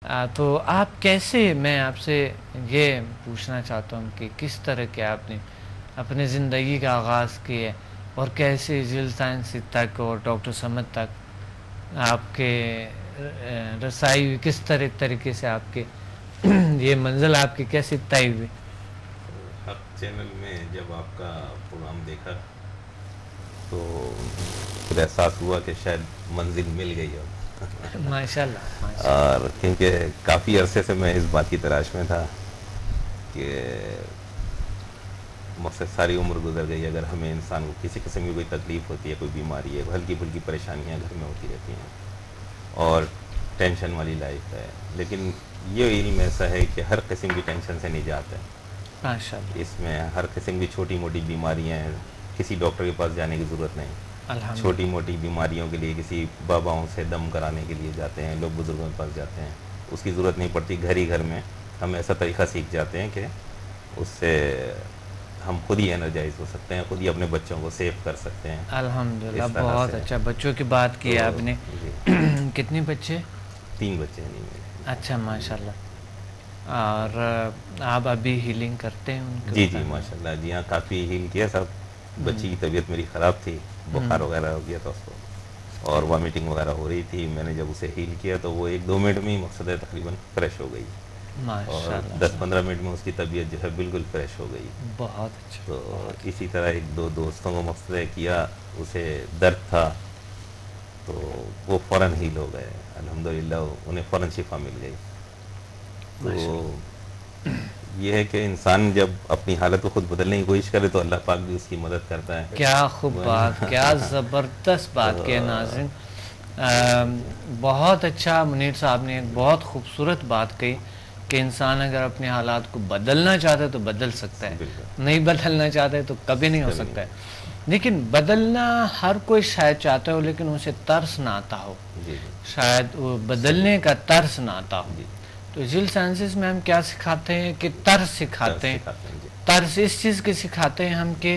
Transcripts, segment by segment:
تو آپ کیسے، میں آپ سے یہ پوچھنا چاہتا ہوں کہ کس طرح کے آپ نے اپنے زندگی کا آغاز کیا اور کیسے جیل سائنس تک اور ڈاکٹر سمد تک آپ کے رسائی ہوئی، کس طریقے سے آپ کے یہ منزل آپ کی کیسے طے ہوئی؟ حق چینل میں جب آپ کا پروگرام دیکھا تو پھر احساس ہوا کہ شاید منزل مل گئی اب ماشاء اللہ، ماشاء اور کیونکہ کافی عرصے سے میں اس بات کی تلاش میں تھا کہ مقصد ساری عمر گزر گئی، اگر ہمیں انسان کو کسی قسم کی کوئی تکلیف ہوتی ہے، کوئی بیماری ہے، ہلکی پھلکی پریشانیاں گھر میں ہوتی رہتی ہیں اور ٹینشن والی لائف ہے، لیکن یہ علم ایسا ہے کہ ہر قسم کی ٹینشن سے نجات ہے۔ ماشاء اللہ، اس میں ہر قسم کی چھوٹی موٹی بیماریاں ہیں، کسی ڈاکٹر کے پاس جانے کی ضرورت نہیں، چھوٹی الحمدللہ، موٹی بیماریوں کے لیے کسی باباؤں سے دم کرانے کے لیے جاتے ہیں لوگ، بزرگوں کے پاس جاتے ہیں، اس کی ضرورت نہیں پڑتی، گھر ہی گھر میں ہم ایسا طریقہ سیکھ جاتے ہیں کہ اس سے ہم خود ہی انرجائز ہو سکتے ہیں، خود ہی اپنے بچوں کو سیو کر سکتے ہیں الحمدللہ، اس طرح بہت سے۔ اچھا، بچوں کی بات تو کی آپ نے۔ جی، کتنے بچے؟ 3 بچے ہیں، نہیں میرے۔ اچھا، جی ماشاء اللہ۔ اور آپ ابھی ہیلنگ کرتے ہیں ان کے جی جی اوپر؟ ماشاء اللہ، جی ہاں، کافی ہیل کیا صاحب۔ بچی کی طبیعت میری خراب تھی، بخار وغیرہ ہو گیا تھا اس کو اور وامیٹنگ وغیرہ ہو رہی تھی، میں نے جب اسے ہیل کیا تو وہ 1-2 منٹ میں ہی مقصد ہے تقریباً فریش ہو گئی، ماشاء اور اللہ، 10-15 منٹ میں اس کی طبیعت جو ہے بالکل فریش ہو گئی۔ بہت اچھا، تو بہت اسی طرح 1-2 دوستوں کو مقصد ہے کیا، اسے درد تھا تو وہ فوراً ہیل ہو گئے، الحمدللہ انہیں فوراً شفا مل گئی۔ تو ماشاء اللہ۔ یہ ہے کہ انسان جب اپنی حالت کو خود بدلنے کی کوشش کرے تو اللہ پاک بھی اس کی مدد کرتا ہے۔ کیا خوب بات، کیا زبردست تو بات کی ہے ناظرین۔ بہت اچھا منیر صاحب نے ایک بہت خوبصورت بات کہی کہ انسان اگر اپنے حالات کو بدلنا چاہتا ہے تو بدل سکتا ہے، بالکل نہیں بدلنا چاہتا ہے تو کبھی نہیں ہو کبھی سکتا ہے۔ نہیں۔ لیکن بدلنا ہر کوئی شاید چاہتا ہو، لیکن اسے ترس نہ آتا ہو، جی جی شاید وہ صحیح، بدلنے کا ترس نہ آتا ہو۔ جی تو جیل سائنسز میں ہم کیا سکھاتے ہیں کہ ترس طرز سکھاتے ہیں۔ سکھاتے ہیں۔ جی طرز اس چیز کے سکھاتے ہیں ہم کہ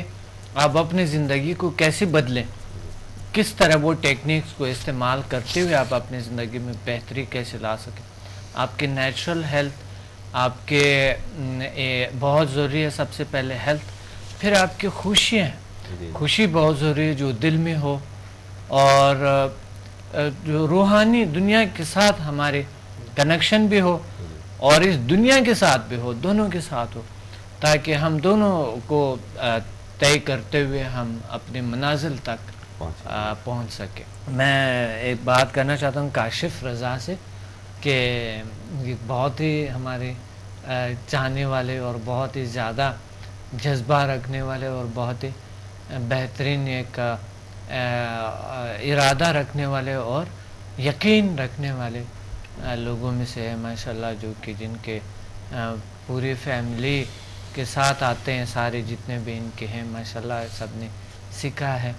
آپ اپنی زندگی کو کیسے بدلیں، کس طرح وہ ٹیکنیکس کو استعمال کرتے ہوئے آپ اپنی زندگی میں بہتری کیسے لا سکیں۔ آپ کے نیچرل ہیلتھ آپ کے بہت ضروری ہے، سب سے پہلے ہیلتھ، پھر آپ کی خوشیاں ہیں، جی خوشی بہت ضروری ہے جو دل میں ہو، اور جو روحانی دنیا کے ساتھ ہمارے کنیکشن بھی ہو جی اور اس دنیا کے ساتھ بھی ہو، دونوں کے ساتھ ہو، تاکہ ہم دونوں کو طے کرتے ہوئے ہم اپنے منازل تک پہنچیں پہنچ سکیں۔ میں ایک بات کرنا چاہتا ہوں کاشف رضا سے کہ یہ بہت ہی ہمارے چاہنے والے اور بہت ہی زیادہ جذبہ رکھنے والے اور بہت ہی بہترین ایک ارادہ رکھنے والے اور یقین رکھنے والے لوگوں میں سے ہے ماشاءاللہ، جو کہ جن کے پوری فیملی کے ساتھ آتے ہیں، سارے جتنے بھی ان کے ہیں ماشاءاللہ سب نے سیکھا ہے۔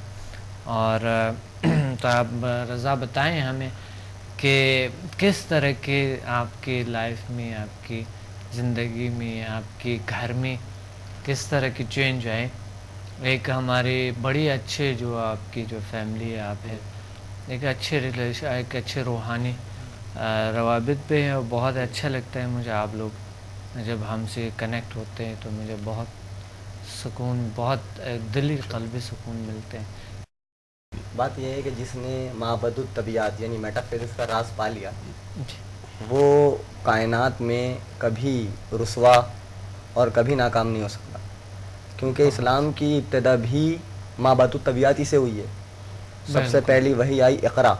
اور تو آپ رضا بتائیں ہمیں کہ کس طرح کے آپ کی لائف میں، آپ کی زندگی میں، آپ کے گھر میں کس طرح کی چینج آئے، ایک ہمارے بڑی اچھے جو آپ کی جو فیملی ہے، آپ ہے ایک اچھے ریلیشن، ایک اچھے روحانی روابط پہ ہے، اور بہت اچھا لگتا ہے مجھے آپ لوگ جب ہم سے کنیکٹ ہوتے ہیں تو مجھے بہت سکون، بہت دلی قلبی سکون ملتے ہیں۔ بات یہ ہے کہ جس نے معبد الطبیعت یعنی میٹا فزکس کا راز پا لیا، جی، وہ کائنات میں کبھی رسوا اور کبھی ناکام نہیں ہو سکتا، کیونکہ اسلام کی ابتدا بھی معبد الطبیعت ہی سے ہوئی ہے۔ سب سے بالکل۔ پہلی وحی آئی اقرا،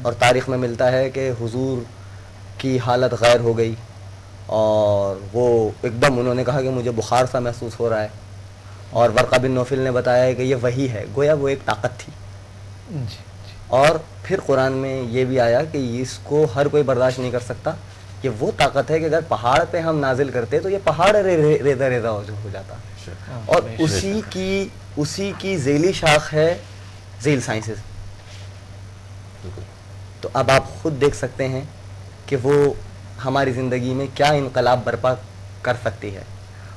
اور تاریخ میں ملتا ہے کہ حضور کی حالت غیر ہو گئی اور وہ ایک دم انہوں نے کہا کہ مجھے بخار سا محسوس ہو رہا ہے، اور ورقہ بن نوفل نے بتایا ہے کہ یہ وحی ہے، گویا وہ ایک طاقت تھی۔ جی، اور پھر قرآن میں یہ بھی آیا کہ اس کو ہر کوئی برداشت نہیں کر سکتا، کہ وہ طاقت ہے کہ اگر پہاڑ پہ ہم نازل کرتے تو یہ پہاڑ ریزہ ریزہ ہو جاتا، اور اسی کی ذیلی شاخ ہے ذیل سائنسز۔ تو اب آپ خود دیکھ سکتے ہیں کہ وہ ہماری زندگی میں کیا انقلاب برپا کر سکتی ہے۔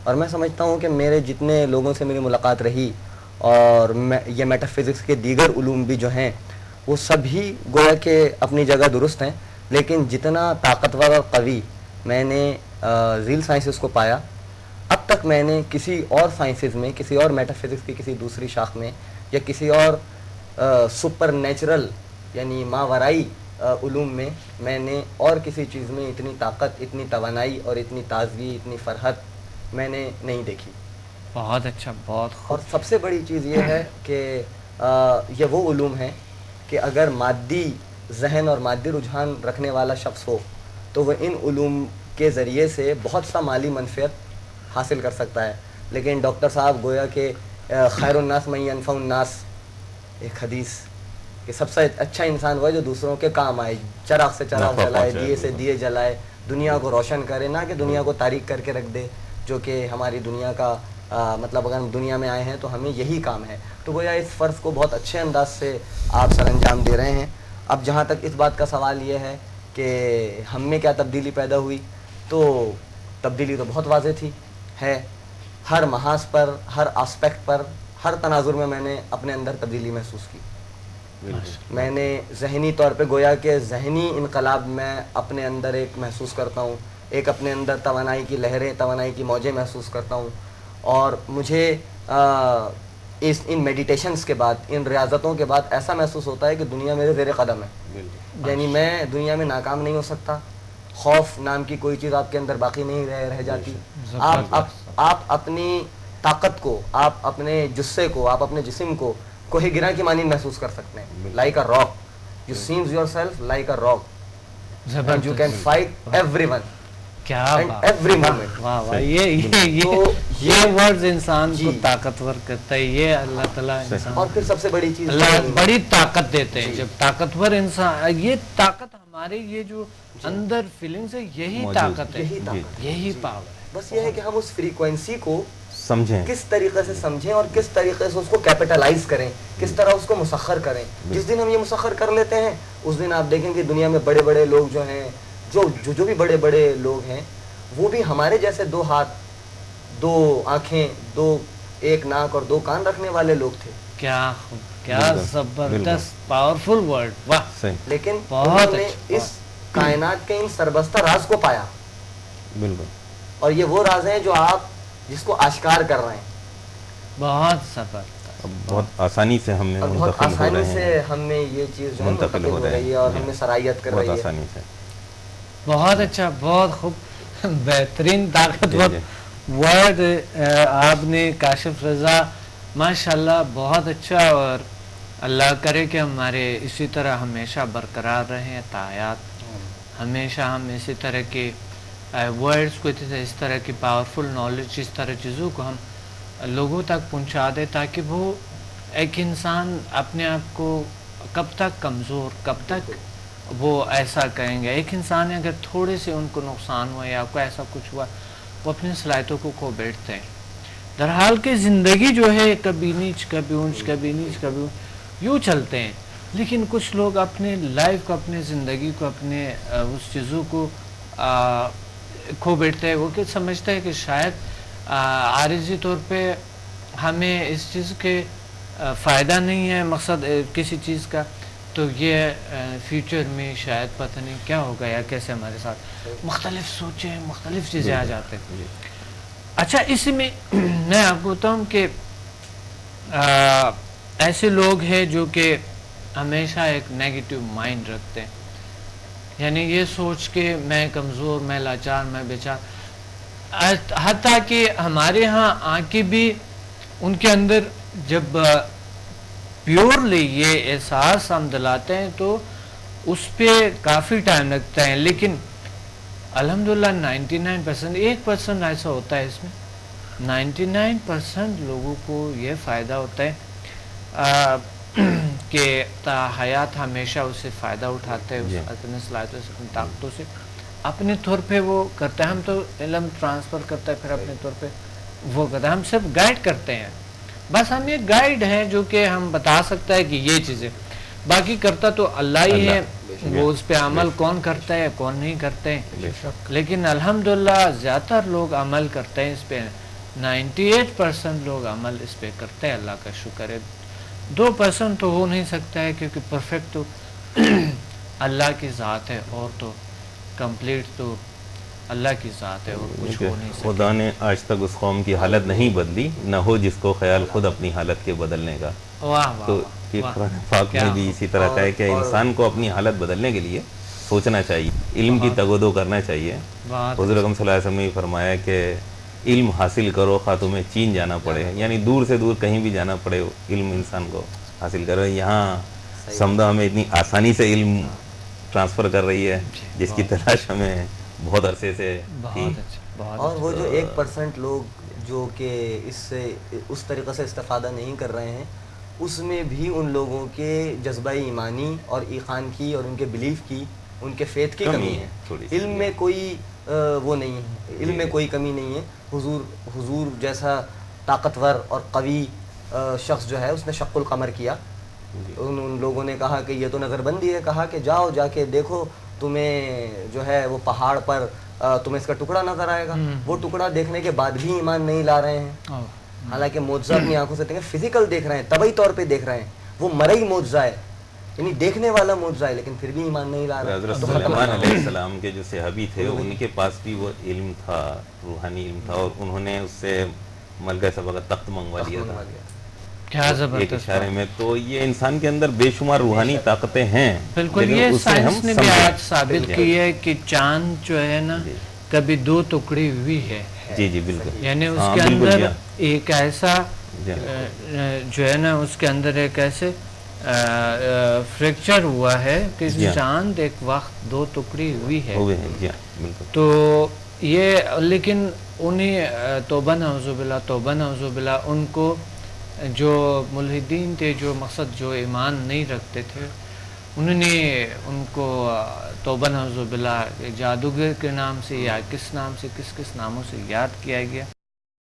اور میں سمجھتا ہوں کہ میرے جتنے لوگوں سے میری ملاقات رہی، اور یہ میٹا فزکس کے دیگر علوم بھی جو ہیں وہ سب ہی گویا کہ اپنی جگہ درست ہیں، لیکن جتنا طاقتور اور قوی میں نے ریل سائنسز کو پایا، اب تک میں نے کسی اور سائنسز میں، کسی اور میٹا فزکس کی کسی دوسری شاخ میں، یا کسی اور سپر نیچرل یعنی ماورائی علوم میں نے اور کسی چیز میں اتنی طاقت، اتنی توانائی اور اتنی تازگی، اتنی فرحت میں نے نہیں دیکھی. بہت اچھا، بہت اور سب سے بڑی چیز یہ ہے کہ یہ وہ علوم ہیں کہ اگر مادی ذہن اور مادی رجحان رکھنے والا شخص ہو تو وہ ان علوم کے ذریعے سے بہت سا مالی منفعت حاصل کر سکتا ہے. لیکن ڈاکٹر صاحب گویا کہ خیر الناس من ینفع الناس، ایک حدیث کہ سب سے اچھا انسان وہ ہے جو دوسروں کے کام آئے، چراغ سے چراغ جلائے، دیے سے دیے جلائے، دنیا کو روشن کرے، نہ کہ دنیا کو تاریک کر کے رکھ دے، جو کہ ہماری دنیا کا مطلب اگر ہم دنیا میں آئے ہیں تو ہمیں یہی کام ہے. تو گویا اس فرض کو بہت اچھے انداز سے آپ سر انجام دے رہے ہیں. اب جہاں تک اس بات کا سوال یہ ہے کہ ہم میں کیا تبدیلی پیدا ہوئی، تو تبدیلی تو بہت واضح تھی، ہے ہر محاذ پر، ہر آسپیکٹ پر، ہر تناظر میں نے اپنے اندر تبدیلی محسوس کی. میں نے ذہنی طور پہ گویا کہ ذہنی انقلاب میں اپنے اندر ایک محسوس کرتا ہوں، ایک اپنے اندر توانائی کی لہریں، توانائی کی موجیں محسوس کرتا ہوں. اور مجھے ان میڈیٹیشنز کے بعد، ان ریاضتوں کے بعد ایسا محسوس ہوتا ہے کہ دنیا میرے زیر قدم ہے. یعنی میں دنیا میں ناکام نہیں ہو سکتا، خوف نام کی کوئی چیز آپ کے اندر باقی نہیں رہ جاتی. آپ اپنی طاقت کو، آپ اپنے جسے کو، آپ اپنے جسم کو کوہ گراں کی مانند محسوس کر سکتے ہیں. Like a rock, you seems your self like a rock and you can fight every one. کیا ایوری مومنٹ. واہ واہ، یہ ورڈز انسان کو طاقتور کرتا ہے. یہ اللہ تعالیٰ انسان، اور پھر سب سے بڑی چیز اللہ بڑی طاقت دیتے ہیں جب طاقتور انسان. یہ طاقت ہمارے یہ جو اندر فیلنگز ہے، یہی طاقت ہے، یہی پاور ہے. بس یہ ہے کہ ہم اس فریکوینسی کو سمجھیں، کس طریقے سے سمجھیں اور کس طریقے سے اس کو کیپٹلائز کریں، کس طرح اس کو مسخر کریں. جس دن ہم یہ مسخر کر لیتے ہیں اس دن آپ دیکھیں کہ دنیا میں بڑے بڑے لوگ جو ہیں، جو بھی بڑے بڑے لوگ ہیں، وہ بھی ہمارے جیسے 2 ہاتھ 2 آنکھیں 2 ایک ناک اور 2 کان رکھنے والے لوگ تھے. کیا زبردست پاورفل ورڈ. واہ. لیکن بہت انہوں نے اس کائنات کے ان سربستہ راز کو پایا. بالکل. اور یہ وہ راز ہیں جو آپ جس کو آشکار کر رہے ہیں. بہت زبردست. بہت آسانی سے ہم میں بہت آسانی سے ہم میں یہ چیز جو ہے منتقل ہو رہی ہے اور ہم میں سرایت کر رہی ہے بہت آسانی سے. بہت اچھا، بہت خوب، بہترین طاقتور ورڈ آپ نے کاشف رضا، ماشاءاللہ بہت اچھا. اور اللہ کرے کہ ہمارے اسی طرح ہمیشہ برقرار رہیں تاحیات، ہمیشہ ہم اسی طرح کے ورڈز کو، اس طرح کی پاورفل نالج، اس طرح چیزوں کو ہم لوگوں تک پہنچا دیں، تاکہ وہ ایک انسان اپنے آپ کو کب تک کمزور، کب تک وہ ایسا کریں گے. ایک انسان اگر تھوڑے سے ان کو نقصان ہوا یا کوئی ایسا کچھ ہوا، وہ اپنی صلاحیتوں کو کھو بیٹھتے ہیں. درحال کہ زندگی جو ہے کبھی نیچ کبھی اونچ، کبھی نیچ کبھی اونچ، یوں چلتے ہیں. لیکن کچھ لوگ اپنے لائف کو، اپنے زندگی کو، اپنے اس چیزوں کو کھو بیٹھتے ہیں. وہ کہ سمجھتے ہیں کہ شاید عارضی طور پہ ہمیں اس چیز کے فائدہ نہیں ہے، مقصد کسی چیز کا، تو یہ فیوچر میں شاید پتہ نہیں کیا ہوگا یا کیسے ہمارے ساتھ مختلف سوچیں، مختلف چیزیں آ جاتے ہیں. اچھا، اس میں میں آپ کو بتاؤں کہ ایسے لوگ ہیں جو کہ ہمیشہ ایک نیگیٹو مائنڈ رکھتے ہیں، یعنی یہ سوچ کے میں کمزور، میں لاچار، میں بیچار. حتیٰ کہ ہمارے ہاں آ کے بھی ان کے اندر جب پیورلی یہ احساس ہم دلاتے ہیں تو اس پہ کافی ٹائم لگتا ہے. لیکن الحمدللہ 99%، 1% ایسا ہوتا ہے، اس میں 99% لوگوں کو یہ فائدہ ہوتا ہے کہ حیات ہمیشہ اس سے فائدہ اٹھاتے ہیں، اپنے صلاحیتوں سے، اپنی طاقتوں سے اپنے طور پہ وہ کرتا ہے. ہم تو علم ٹرانسفر کرتا ہے، پھر اپنے طور پہ وہ کرتا ہے. ہم صرف گائیڈ کرتے ہیں، بس ہم ایک گائیڈ ہیں جو کہ ہم بتا سکتا ہے کہ یہ چیزیں، باقی کرتا تو اللہ ہی ہے. وہ اس پہ عمل کون کرتا ہے کون نہیں کرتے ہیں. لیکن الحمدللہ زیادہ تر لوگ عمل کرتے ہیں اس پہ. 98% لوگ عمل اس پہ کرتے ہیں، اللہ کا شکر ہے. 2% تو ہو نہیں سکتا ہے کیونکہ پرفیکٹ تو اللہ کی ذات ہے، اور تو کمپلیٹ تو اللہ کی ذات ہے اور کچھ ہو نہیں سکتا۔ خدا نے آج تک اس قوم کی حالت نہیں بدلی، نہ ہو جس کو خیال خود اپنی حالت کے بدلنے کا۔ واہ واہ تو یہ قرآن پاک میں بھی اسی طرح کا ہے کہ انسان کو اپنی حالت بدلنے کے لیے سوچنا چاہیے، علم کی تگ و دو کرنا چاہیے۔ حضور اکرم صلی اللہ علیہ وسلم نے فرمایا کہ علم حاصل کرو خواہ تمہیں چین جانا پڑے، یعنی دور سے دور کہیں بھی جانا پڑے علم انسان کو حاصل کرو۔ یہاں سمدہ ہمیں اتنی آسانی سے علم ٹرانسفر کر رہی ہے جس کی تلاش ہمیں بہت عرصے سے تھی۔ اور وہ جو 1% لوگ جو کہ اس سے اس طریقے سے استفادہ نہیں کر رہے ہیں، اس میں بھی ان لوگوں کے جذبہ ایمانی اور ایقان کی اور ان کے بلیف کی، ان کے فیتھ کی کمی ہے۔ علم میں کوئی وہ نہیں ہے، علم میں کوئی کمی نہیں ہے۔ حضور جیسا طاقتور اور قوی شخص جو ہے اس نے شق القمر کیا، ان لوگوں نے کہا کہ یہ تو نظر بندی ہے، کہا کہ جاؤ جا کے دیکھو، تمہیں جو ہے وہ پہاڑ پر تمہیں اس کا ٹکڑا نظر آئے گا۔ وہ ٹکڑا دیکھنے کے بعد بھی ایمان نہیں لا رہے ہیں، حالانکہ معجزہ اپنی آنکھوں سے دیکھیں، فزیکل دیکھ رہے ہیں، طبعی طور پہ دیکھ رہے ہیں، وہ مرئی معجزہ ہے، یعنی دیکھنے والا معجزہ ہے، لیکن پھر بھی ایمان نہیں لا رہا۔ حضرت سلیمان علیہ السلام کے جو صحابی تھے ان کے پاس بھی وہ علم تھا، روحانی علم تھا، اور انہوں نے اس سے ملکہ سبا کا تخت منگوا لیا تھا کیا زبردست ایک اشارے میں۔ تو یہ انسان کے اندر بے شمار روحانی طاقتیں ہیں، بالکل۔ یہ سائنس نے بھی آج ثابت کی ہے کہ چاند جو ہے نا کبھی 2 ٹکڑی ہوئی ہے، جی جی بالکل، یعنی اس کے اندر ایک ایسا جو ہے نا اس کے اندر ایک ایسے فریکچر ہوا ہے کہ چاند ایک وقت 2 ٹکڑی ہوئی ہے۔ تو یہ لیکن انہیں توبہ نعوذ باللہ ان کو جو ملحدین تھے، جو مقصد جو ایمان نہیں رکھتے تھے، انہوں نے ان کو توبہ نعوذ باللہ جادوگر کے نام سے یا کس نام سے کس ناموں سے یاد کیا گیا،